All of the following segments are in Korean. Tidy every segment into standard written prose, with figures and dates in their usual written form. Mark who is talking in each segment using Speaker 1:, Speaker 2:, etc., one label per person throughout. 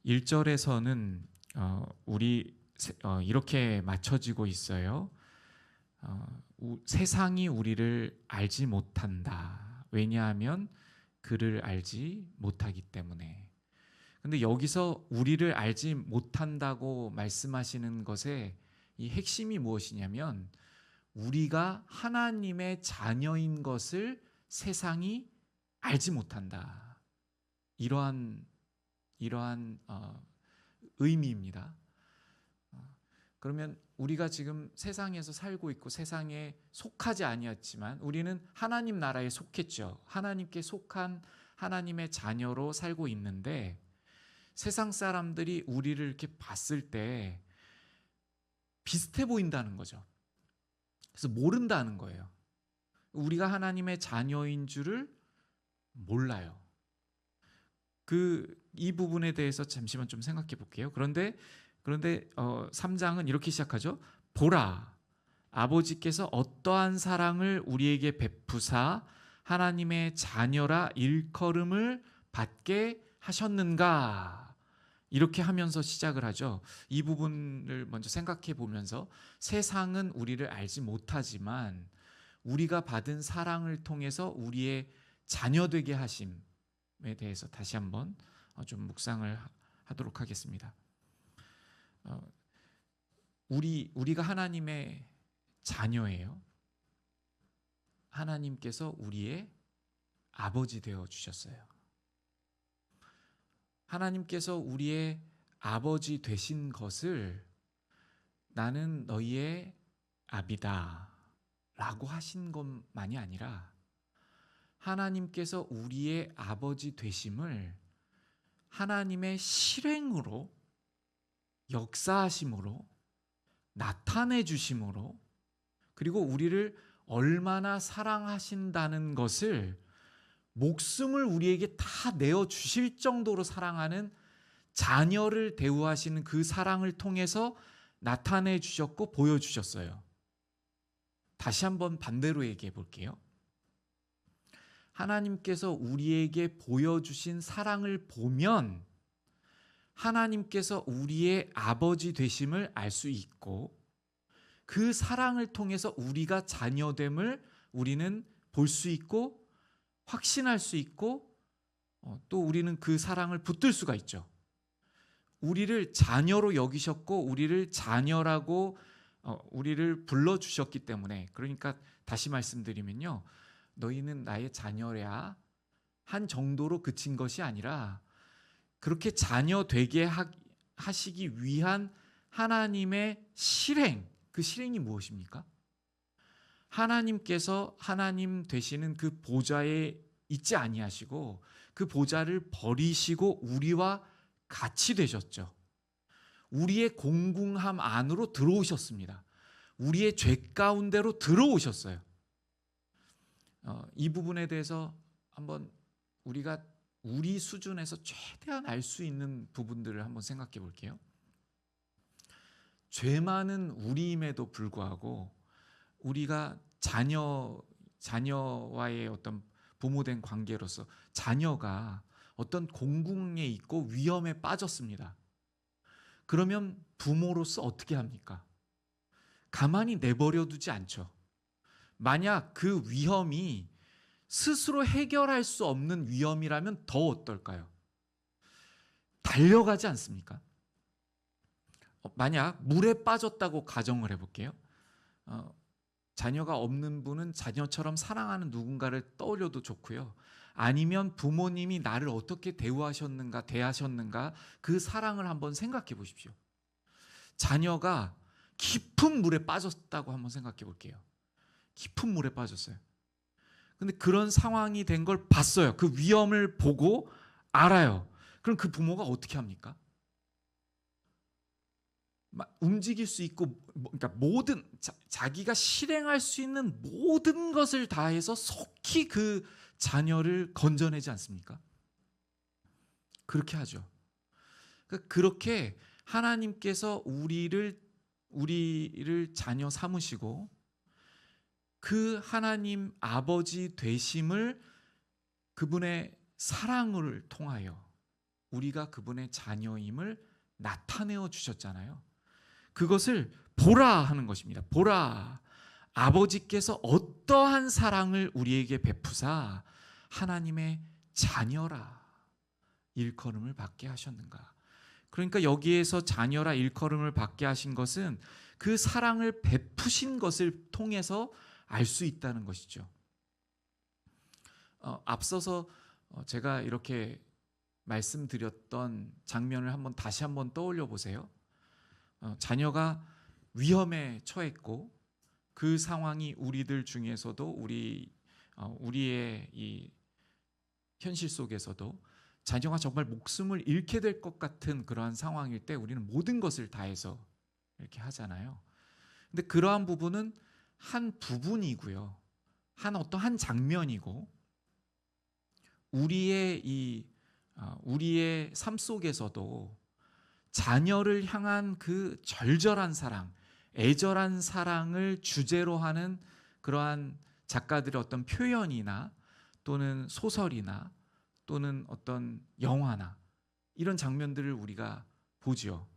Speaker 1: 1절에서는 이렇게 맞춰지고 있어요. 세상이 우리를 알지 못한다. 왜냐하면 그를 알지 못하기 때문에. 근데 여기서 우리를 알지 못한다고 말씀하시는 것의 이 핵심이 무엇이냐면 우리가 하나님의 자녀인 것을 세상이 알지 못한다. 이러한 의미입니다. 그러면 우리가 지금 세상에서 살고 있고 세상에 속하지 아니었지만 우리는 하나님 나라에 속했죠. 하나님께 속한 하나님의 자녀로 살고 있는데 세상 사람들이 우리를 이렇게 봤을 때 비슷해 보인다는 거죠. 그래서 모른다는 거예요. 우리가 하나님의 자녀인 줄을 몰라요. 이 부분에 대해서 잠시만 좀 생각해 볼게요. 그런데 3장은 이렇게 시작하죠. 보라, 아버지께서 어떠한 사랑을 우리에게 베푸사 하나님의 자녀라 일컬음을 받게 하셨는가. 이렇게 하면서 시작을 하죠. 이 부분을 먼저 생각해 보면서 세상은 우리를 알지 못하지만 우리가 받은 사랑을 통해서 우리의 자녀 되게 하심에 대해서 다시 한번 좀 묵상을 하도록 하겠습니다. 우리가 하나님의 자녀예요. 하나님께서 우리의 아버지 되어 주셨어요. 하나님께서 우리의 아버지 되신 것을 나는 너희의 아비다 라고 하신 것만이 아니라 하나님께서 우리의 아버지 되심을 하나님의 실행으로 역사하심으로 나타내 주심으로 그리고 우리를 얼마나 사랑하신다는 것을 목숨을 우리에게 다 내어 주실 정도로 사랑하는 자녀를 대우하시는 그 사랑을 통해서 나타내 주셨고 보여 주셨어요. 다시 한번 반대로 얘기해 볼게요. 하나님께서 우리에게 보여주신 사랑을 보면 하나님께서 우리의 아버지 되심을 알 수 있고 그 사랑을 통해서 우리가 자녀됨을 우리는 볼 수 있고 확신할 수 있고 또 우리는 그 사랑을 붙들 수가 있죠. 우리를 자녀로 여기셨고 우리를 자녀라고 우리를 불러주셨기 때문에 그러니까 다시 말씀드리면요. 너희는 나의 자녀야 한 정도로 그친 것이 아니라 그렇게 자녀 되게 하시기 위한 하나님의 실행, 그 실행이 무엇입니까? 하나님께서 하나님 되시는 그 보좌에 있지 아니하시고 그 보좌를 버리시고 우리와 같이 되셨죠. 우리의 공궁함 안으로 들어오셨습니다. 우리의 죄 가운데로 들어오셨어요. 이 부분에 대해서 한번 우리가 우리 수준에서 최대한 알 수 있는 부분들을 한번 생각해 볼게요. 죄 많은 우리임에도 불구하고 우리가 자녀와의 어떤 부모된 관계로서 자녀가 어떤 공궁에 있고 위험에 빠졌습니다. 그러면 부모로서 어떻게 합니까? 가만히 내버려 두지 않죠. 만약 그 위험이 스스로 해결할 수 없는 위험이라면 더 어떨까요? 달려가지 않습니까? 만약 물에 빠졌다고 가정을 해볼게요. 자녀가 없는 분은 자녀처럼 사랑하는 누군가를 떠올려도 좋고요. 아니면 부모님이 나를 어떻게 대하셨는가 그 사랑을 한번 생각해 보십시오. 자녀가 깊은 물에 빠졌다고 한번 생각해 볼게요. 깊은 물에 빠졌어요. 근데 그런 상황이 된 걸 봤어요. 그 위험을 보고 알아요. 그럼 그 부모가 어떻게 합니까? 움직일 수 있고 그러니까 모든 자기가 실행할 수 있는 모든 것을 다해서 속히 그 자녀를 건져내지 않습니까? 그렇게 하죠. 그렇게 하나님께서 우리를 자녀 삼으시고 그 하나님 아버지 되심을 그분의 사랑을 통하여 우리가 그분의 자녀임을 나타내어 주셨잖아요. 그것을 보라 하는 것입니다. 보라, 아버지께서 어떠한 사랑을 우리에게 베푸사 하나님의 자녀라 일컬음을 받게 하셨는가. 그러니까 여기에서 자녀라 일컬음을 받게 하신 것은 그 사랑을 베푸신 것을 통해서 알 수 있다는 것이죠. 앞서서 제가 이렇게 말씀드렸던 장면을 다시 한번 떠올려 보세요. 자녀가 위험에 처했고 그 상황이 우리들 중에서도 우리의 이 현실 속에서도 자녀가 정말 목숨을 잃게 될 것 같은 그러한 상황일 때 우리는 모든 것을 다해서 이렇게 하잖아요. 근데 그러한 부분은 한 부분이고요. 한 장면이고 우리의 삶 속에서도 자녀를 향한 그 절절한 사랑, 애절한 사랑을 주제로 하는 그러한 작가들의 어떤 표현이나 또는 소설이나 또는 어떤 영화나 이런 장면들을 우리가 보지요.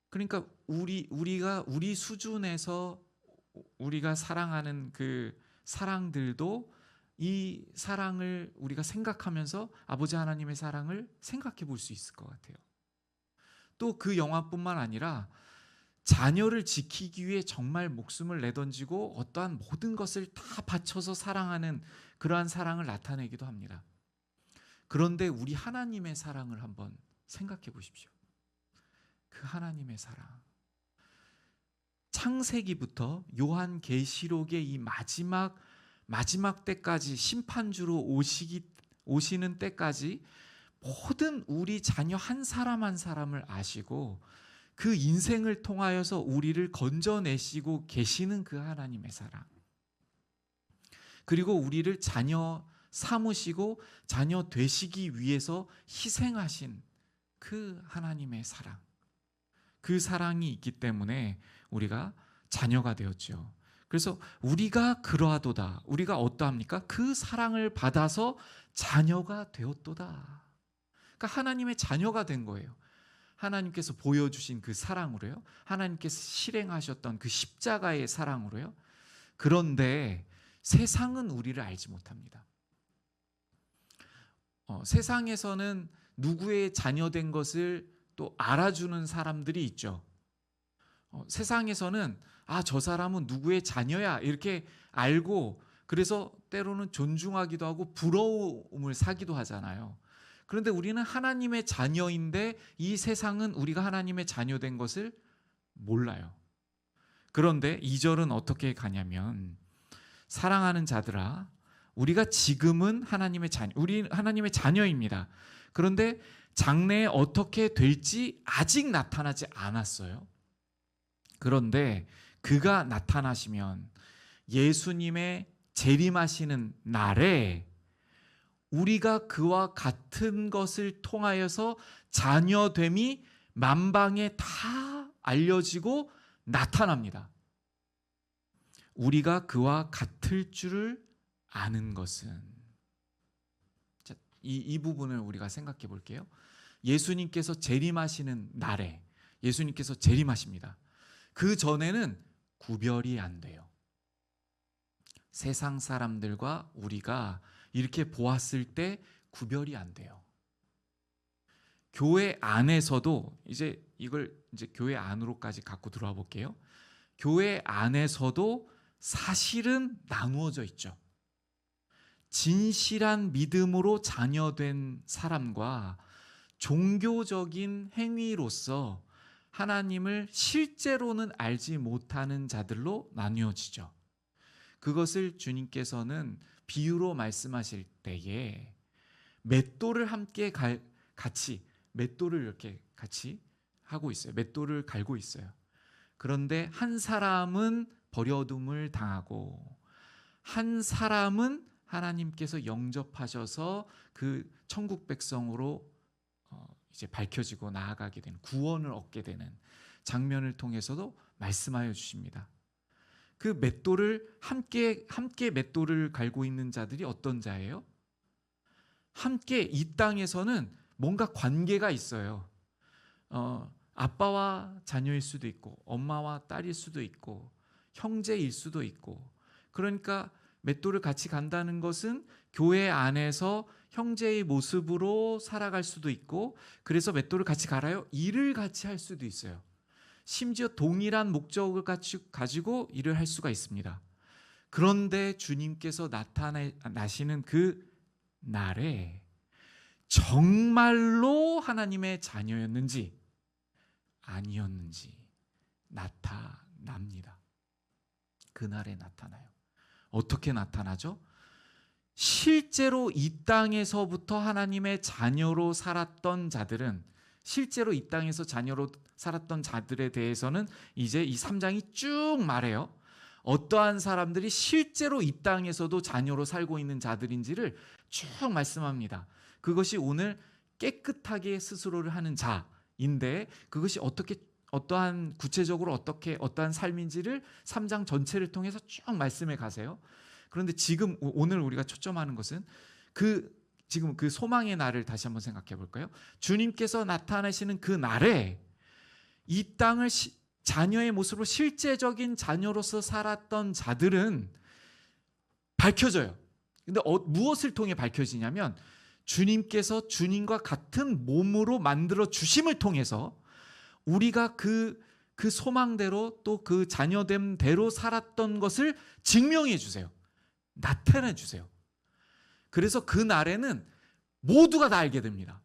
Speaker 1: 그러니까 우리 수준에서 우리가 사랑하는 그 사랑들도 이 사랑을 우리가 생각하면서 아버지 하나님의 사랑을 생각해 볼 수 있을 것 같아요. 또 그 영화뿐만 아니라 자녀를 지키기 위해 정말 목숨을 내던지고 어떠한 모든 것을 다 바쳐서 사랑하는 그러한 사랑을 나타내기도 합니다. 그런데 우리 하나님의 사랑을 한번 생각해 보십시오. 그 하나님의 사랑. 창세기부터 요한계시록의 이 마지막 때까지 심판주로 오시는 때까지 모든 우리 자녀 한 사람 한 사람을 아시고 그 인생을 통하여서 우리를 건져내시고 계시는 그 하나님의 사랑. 그리고 우리를 자녀 삼으시고 자녀 되시기 위해서 희생하신 그 하나님의 사랑. 그 사랑이 있기 때문에 우리가 자녀가 되었죠. 그래서 우리가 그러하도다. 우리가 어떠합니까? 그 사랑을 받아서 자녀가 되었도다. 그러니까 하나님의 자녀가 된 거예요. 하나님께서 보여주신 그 사랑으로요. 하나님께서 실행하셨던 그 십자가의 사랑으로요. 그런데 세상은 우리를 알지 못합니다. 세상에서는 누구의 자녀된 것을 또 알아주는 사람들이 있죠. 세상에서는 저 사람은 누구의 자녀야 이렇게 알고 그래서 때로는 존중하기도 하고 부러움을 사기도 하잖아요. 그런데 우리는 하나님의 자녀인데 이 세상은 우리가 하나님의 자녀된 것을 몰라요. 그런데 2절은 어떻게 가냐면 사랑하는 자들아 우리가 지금은 우리 하나님의 자녀입니다. 그런데 장래에 어떻게 될지 아직 나타나지 않았어요. 그런데 그가 나타나시면 예수님의 재림하시는 날에 우리가 그와 같은 것을 통하여서 자녀됨이 만방에 다 알려지고 나타납니다. 우리가 그와 같을 줄을 아는 것은 이 부분을 우리가 생각해 볼게요. 예수님께서 재림하시는 날에 예수님께서 재림하십니다. 그 전에는 구별이 안 돼요. 세상 사람들과 우리가 이렇게 보았을 때 구별이 안 돼요. 교회 안에서도 이걸 교회 안으로까지 갖고 들어와 볼게요. 교회 안에서도 사실은 나누어져 있죠. 진실한 믿음으로 자녀된 사람과 종교적인 행위로서 하나님을 실제로는 알지 못하는 자들로 나뉘어지죠. 그것을 주님께서는 비유로 말씀하실 때에 맷돌을 이렇게 같이 하고 있어요. 맷돌을 갈고 있어요. 그런데 한 사람은 버려둠을 당하고 한 사람은 하나님께서 영접하셔서 그 천국 백성으로 이제 밝혀지고 나아가게 되는 구원을 얻게 되는 장면을 통해서도 말씀하여 주십니다. 그 맷돌을 함께 맷돌을 갈고 있는 자들이 어떤 자예요? 함께 이 땅에서는 뭔가 관계가 있어요. 아빠와 자녀일 수도 있고 엄마와 딸일 수도 있고 형제일 수도 있고, 그러니까 맷돌을 같이 간다는 것은 교회 안에서 형제의 모습으로 살아갈 수도 있고, 그래서 맷돌을 같이 갈아요. 일을 같이 할 수도 있어요. 심지어 동일한 목적을 가지고 일을 할 수가 있습니다. 그런데 주님께서 나타나시는 그 날에 정말로 하나님의 자녀였는지 아니었는지 나타납니다. 그날에 나타나요. 어떻게 나타나죠? 실제로 이 땅에서부터 하나님의 자녀로 살았던 자들은, 실제로 이 땅에서 자녀로 살았던 자들에 대해서는 이제 이 3장이 쭉 말해요. 어떠한 사람들이 실제로 이 땅에서도 자녀로 살고 있는 자들인지를 쭉 말씀합니다. 그것이 오늘 깨끗하게 스스로를 하는 자인데, 그것이 어떠한 구체적으로 어떠한 삶인지를 3장 전체를 통해서 쭉 말씀해 가세요. 그런데 지금 오늘 우리가 초점하는 것은 지금 그 소망의 날을 다시 한번 생각해 볼까요? 주님께서 나타나시는 그 날에 이 땅을 자녀의 모습으로 실제적인 자녀로서 살았던 자들은 밝혀져요. 근데 무엇을 통해 밝혀지냐면, 주님께서 주님과 같은 몸으로 만들어 주심을 통해서 우리가 그 소망대로 또 그 자녀됨대로 살았던 것을 증명해 주세요. 나타내 주세요. 그래서 그 날에는 모두가 다 알게 됩니다.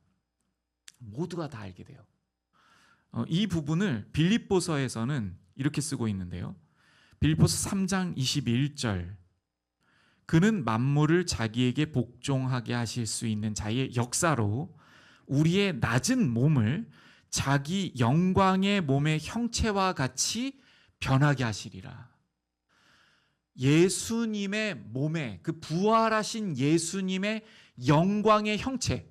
Speaker 1: 모두가 다 알게 돼요. 이 부분을 빌립보서에서는 이렇게 쓰고 있는데요. 빌립보서 3장 21절, 그는 만물을 자기에게 복종하게 하실 수 있는 자의 역사로 우리의 낮은 몸을 자기 영광의 몸의 형체와 같이 변하게 하시리라. 예수님의 몸에, 그 부활하신 예수님의 영광의 형체,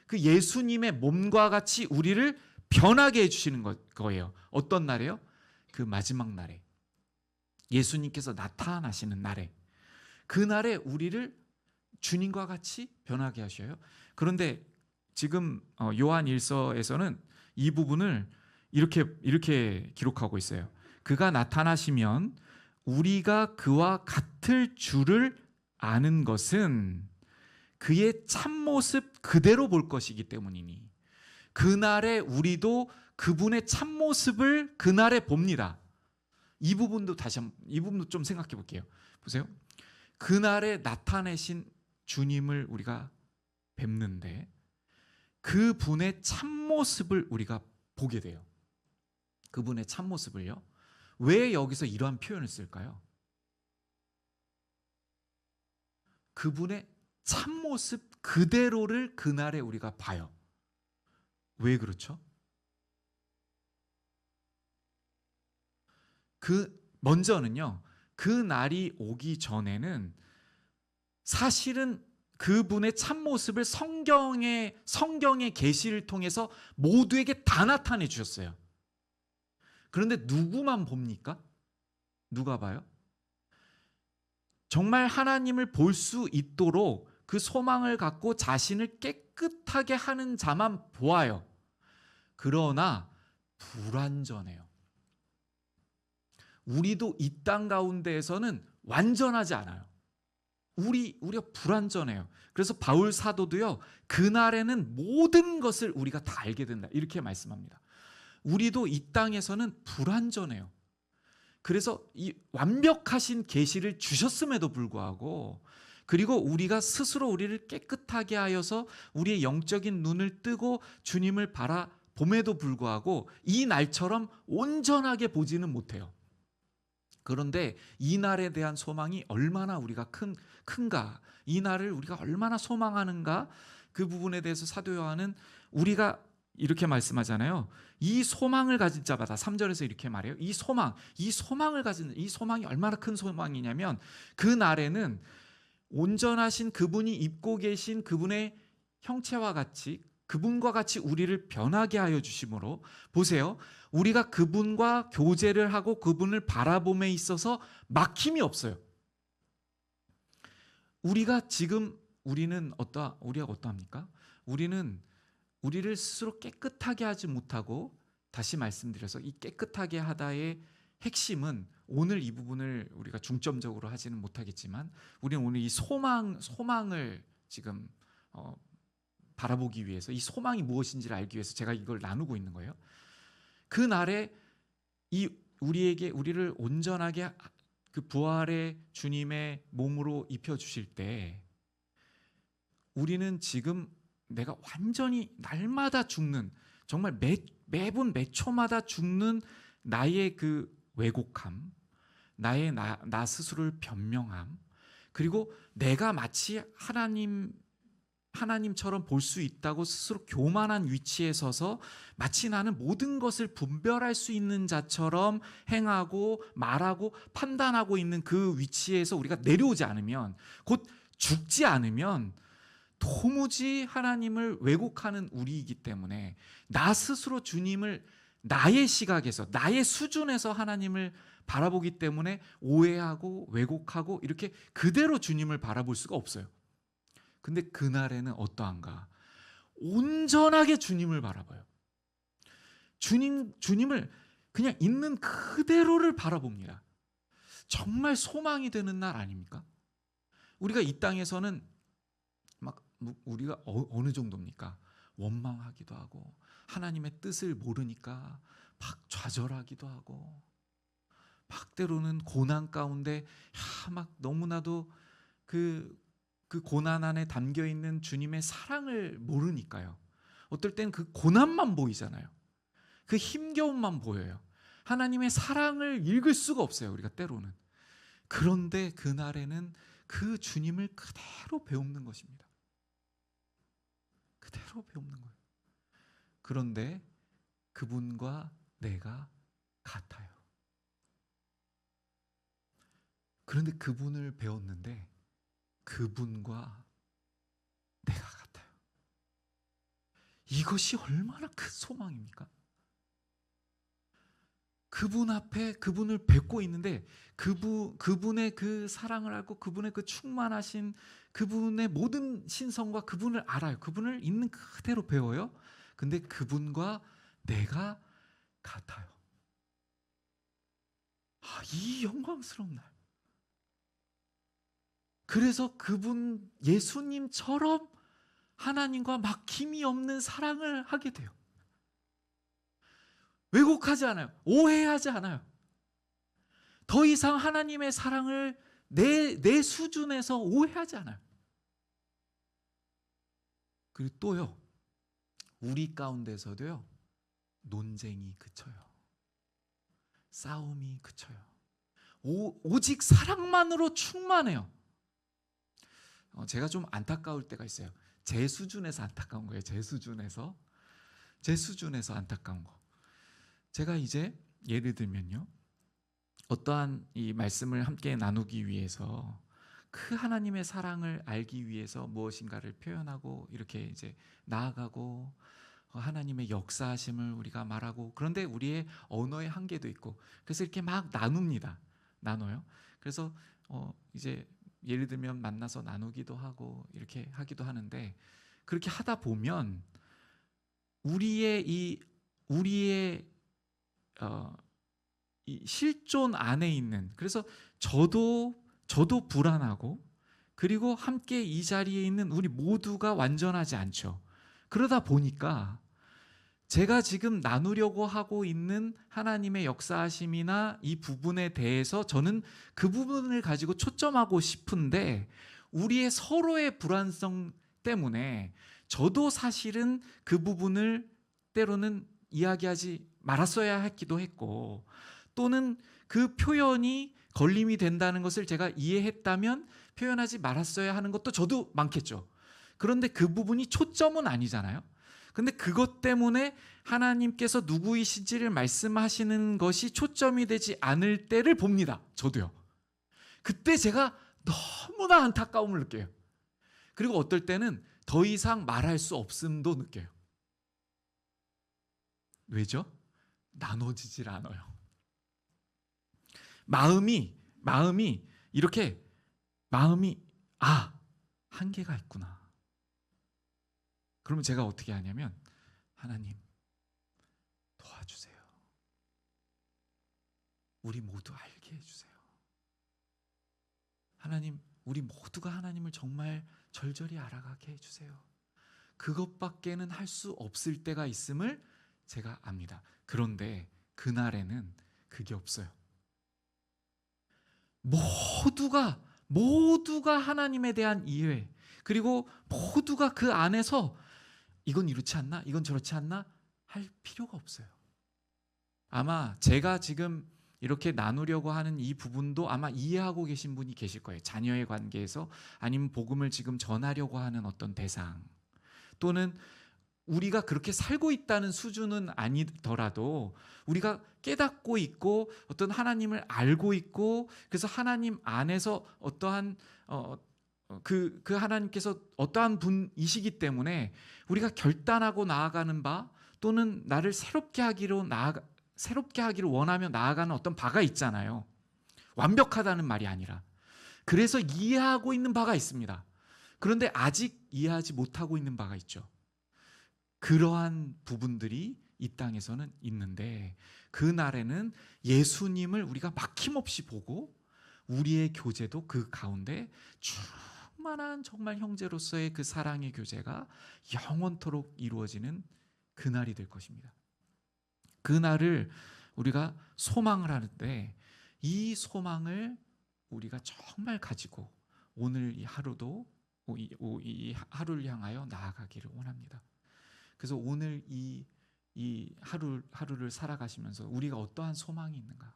Speaker 1: 그 예수님의 몸과 같이 우리를 변하게 해주시는 거예요. 어떤 날에요? 그 마지막 날에, 예수님께서 나타나시는 날에, 그 날에 우리를 주님과 같이 변하게 하셔요. 그런데 지금 요한 1서에서는 이 부분을 이렇게 기록하고 있어요. 그가 나타나시면 우리가 그와 같을 줄을 아는 것은 그의 참모습 그대로 볼 것이기 때문이니, 그날에 우리도 그분의 참모습을 그날에 봅니다. 이 부분도 좀 생각해 볼게요. 보세요. 그날에 나타내신 주님을 우리가 뵙는데 그분의 참모습을 우리가 보게 돼요. 그분의 참모습을요. 왜 여기서 이러한 표현을 쓸까요? 그분의 참모습 그대로를 그날에 우리가 봐요. 왜 그렇죠? 먼저는요, 그 날이 오기 전에는 사실은 그분의 참모습을 성경의 계시를 통해서 모두에게 다 나타내 주셨어요. 그런데 누구만 봅니까? 누가 봐요? 정말 하나님을 볼 수 있도록 그 소망을 갖고 자신을 깨끗하게 하는 자만 보아요. 그러나 불완전해요. 우리도 이 땅 가운데에서는 완전하지 않아요. 우리가 불완전해요. 그래서 바울 사도도요, 그날에는 모든 것을 우리가 다 알게 된다, 이렇게 말씀합니다. 우리도 이 땅에서는 불완전해요. 그래서 이 완벽하신 계시를 주셨음에도 불구하고, 그리고 우리가 스스로 우리를 깨끗하게 하여서 우리의 영적인 눈을 뜨고 주님을 바라봄에도 불구하고 이 날처럼 온전하게 보지는 못해요. 그런데 이 날에 대한 소망이 얼마나 우리가 큰가, 이 날을 우리가 얼마나 소망하는가, 그 부분에 대해서 사도 요한은 우리가 이렇게 말씀하잖아요. 이 소망을 가진 자마다, 3절에서 이렇게 말해요. 이 소망을 가진, 이 소망이 얼마나 큰 소망이냐면, 그 날에는 온전하신 그분이 입고 계신 그분의 형체와 같이, 그분과 같이 우리를 변하게 하여 주심으로, 보세요, 우리가 그분과 교제를 하고 그분을 바라봄에 있어서 막힘이 없어요. 우리가 어떠합니까? 우리는 우리를 스스로 깨끗하게 하지 못하고, 다시 말씀드려서 이 깨끗하게 하다의 핵심은, 오늘 이 부분을 우리가 중점적으로 하지는 못하겠지만 우리는 오늘 이 소망을 지금 바라보기 위해서, 이 소망이 무엇인지를 알기 위해서 제가 이걸 나누고 있는 거예요. 그 날에 우리를 온전하게 그 부활의 주님의 몸으로 입혀 주실 때, 우리는 지금 내가 완전히 날마다 죽는, 정말 매분 매 초마다 죽는 나의 그 왜곡함, 나의 나 스스로를 변명함, 그리고 내가 마치 하나님처럼 볼 수 있다고 스스로 교만한 위치에 서서 마치 나는 모든 것을 분별할 수 있는 자처럼 행하고 말하고 판단하고 있는 그 위치에서 우리가 내려오지 않으면, 곧 죽지 않으면 도무지 하나님을 왜곡하는 우리이기 때문에, 나 스스로 주님을 나의 시각에서, 나의 수준에서 하나님을 바라보기 때문에 오해하고 왜곡하고 이렇게 그대로 주님을 바라볼 수가 없어요. 근데 그날에는 어떠한가? 온전하게 주님을 바라봐요. 주님을 그냥 있는 그대로를 바라봅니다. 정말 소망이 되는 날 아닙니까? 우리가 이 땅에서는 막 우리가 어느 정도입니까? 원망하기도 하고, 하나님의 뜻을 모르니까 막 좌절하기도 하고, 막 때로는 고난 가운데 막 너무나도 그 고난 안에 담겨 있는 주님의 사랑을 모르니까요. 어떨 땐 그 고난만 보이잖아요. 그 힘겨움만 보여요. 하나님의 사랑을 읽을 수가 없어요, 우리가 때로는. 그런데 그날에는 그 주님을 그대로 배우는 것입니다. 그대로 배우는 거예요. 그런데 그분과 내가 같아요. 그런데 그분을 배웠는데 그분과 내가 같아요. 이것이 얼마나 큰 소망입니까? 그분 앞에 그분을 뵙고 있는데 그분의 그 사랑을 알고, 그분의 그 충만하신 그분의 모든 신성과 그분을 알아요. 그분을 있는 그대로 배워요. 근데 그분과 내가 같아요. 이 영광스러운 날. 그래서 그분 예수님처럼 하나님과 막힘이 없는 사랑을 하게 돼요. 왜곡하지 않아요. 오해하지 않아요. 더 이상 하나님의 사랑을 내 수준에서 오해하지 않아요. 그리고 또요, 우리 가운데서도요, 논쟁이 그쳐요. 싸움이 그쳐요. 오직 사랑만으로 충만해요. 제가 좀 안타까울 때가 있어요. 제 수준에서 안타까운 거예요. 제 수준에서 안타까운 거. 제가 이제 예를 들면요, 어떠한 이 말씀을 함께 나누기 위해서, 그 하나님의 사랑을 알기 위해서 무엇인가를 표현하고 이렇게 이제 나아가고, 하나님의 역사하심을 우리가 말하고, 그런데 우리의 언어의 한계도 있고, 그래서 이렇게 막 나눠요. 그래서 이제 예를 들면 만나서 나누기도 하고 이렇게 하기도 하는데, 그렇게 하다 보면 우리의 이 실존 안에 있는, 그래서 저도 불안하고, 그리고 함께 이 자리에 있는 우리 모두가 완전하지 않죠. 그러다 보니까 제가 지금 나누려고 하고 있는 하나님의 역사하심이나 이 부분에 대해서 저는 그 부분을 가지고 초점하고 싶은데, 우리의 서로의 불안성 때문에 저도 사실은 그 부분을 때로는 이야기하지 말았어야 했기도 했고, 또는 그 표현이 걸림이 된다는 것을 제가 이해했다면 표현하지 말았어야 하는 것도 저도 많겠죠. 그런데 그 부분이 초점은 아니잖아요. 근데 그것 때문에 하나님께서 누구이신지를 말씀하시는 것이 초점이 되지 않을 때를 봅니다. 저도요. 그때 제가 너무나 안타까움을 느껴요. 그리고 어떨 때는 더 이상 말할 수 없음도 느껴요. 왜죠? 나눠지질 않아요. 마음이 이렇게 한계가 있구나. 그러면 제가 어떻게 하냐면 하나님 도와주세요. 우리 모두 알게 해주세요. 하나님, 우리 모두가 하나님을 정말 절절히 알아가게 해주세요. 그것밖에는 할 수 없을 때가 있음을 제가 압니다. 그런데 그날에는 그게 없어요. 모두가 하나님에 대한 이해, 그리고 모두가 그 안에서 이건 이렇지 않나? 이건 저렇지 않나? 할 필요가 없어요. 아마 제가 지금 이렇게 나누려고 하는 이 부분도 아마 이해하고 계신 분이 계실 거예요. 자녀의 관계에서, 아니면 복음을 지금 전하려고 하는 어떤 대상, 또는 우리가 그렇게 살고 있다는 수준은 아니더라도 우리가 깨닫고 있고 어떤 하나님을 알고 있고, 그래서 하나님 안에서 어떠한 그 하나님께서 어떠한 분이시기 때문에 우리가 결단하고 나아가는 바, 또는 나를 새롭게 하기를 원하며 나아가는 어떤 바가 있잖아요. 완벽하다는 말이 아니라. 그래서 이해하고 있는 바가 있습니다. 그런데 아직 이해하지 못하고 있는 바가 있죠. 그러한 부분들이 이 땅에서는 있는데, 그날에는 예수님을 우리가 막힘없이 보고 우리의 교제도 그 가운데 충만한 정말 형제로서의 그 사랑의 교제가 영원토록 이루어지는 그날이 될 것입니다. 그날을 우리가 소망을 하는데, 이 소망을 우리가 정말 가지고 오늘 이 하루도 이 하루를 향하여 나아가기를 원합니다. 그래서 오늘 이 하루를 살아가시면서 우리가 어떠한 소망이 있는가?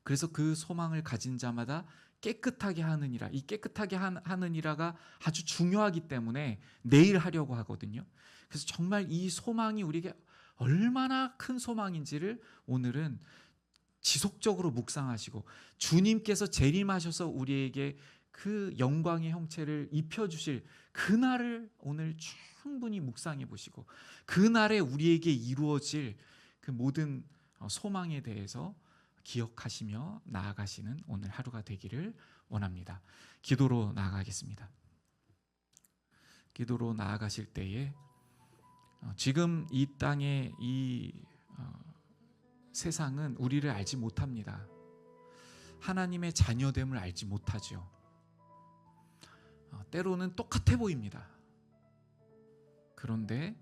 Speaker 1: 그래서 그 소망을 가진 자마다 깨끗하게 하느니라. 이 깨끗하게 하느니라가 아주 중요하기 때문에 내일 하려고 하거든요. 그래서 정말 이 소망이 우리에게 얼마나 큰 소망인지를 오늘은 지속적으로 묵상하시고, 주님께서 재림하셔서 우리에게 그 영광의 형체를 입혀주실 그날을 오늘 충분히 묵상해 보시고, 그날에 우리에게 이루어질 그 모든 소망에 대해서 기억하시며 나아가시는 오늘 하루가 되기를 원합니다. 기도로 나아가겠습니다. 기도로 나아가실 때에 지금 이 땅의 이 세상은 우리를 알지 못합니다. 하나님의 자녀됨을 알지 못하죠. 때로는 똑같아 보입니다. 그런데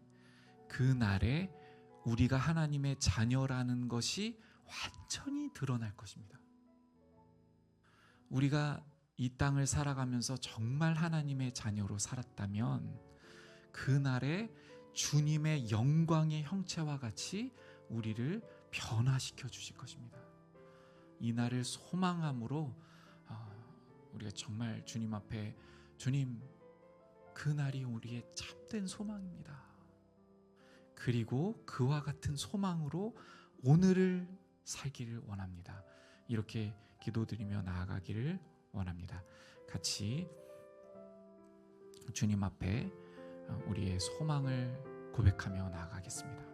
Speaker 1: 그날에 우리가 하나님의 자녀라는 것이 완전히 드러날 것입니다. 우리가 이 땅을 살아가면서 정말 하나님의 자녀로 살았다면 그날에 주님의 영광의 형체와 같이 우리를 변화시켜 주실 것입니다. 이 날을 소망함으로 우리가 정말 주님 앞에, 주님, 그날이 우리의 참된 소망입니다. 그리고 그와 같은 소망으로 오늘을 살기를 원합니다. 이렇게 기도드리며 나아가기를 원합니다. 같이 주님 앞에 우리의 소망을 고백하며 나아가겠습니다.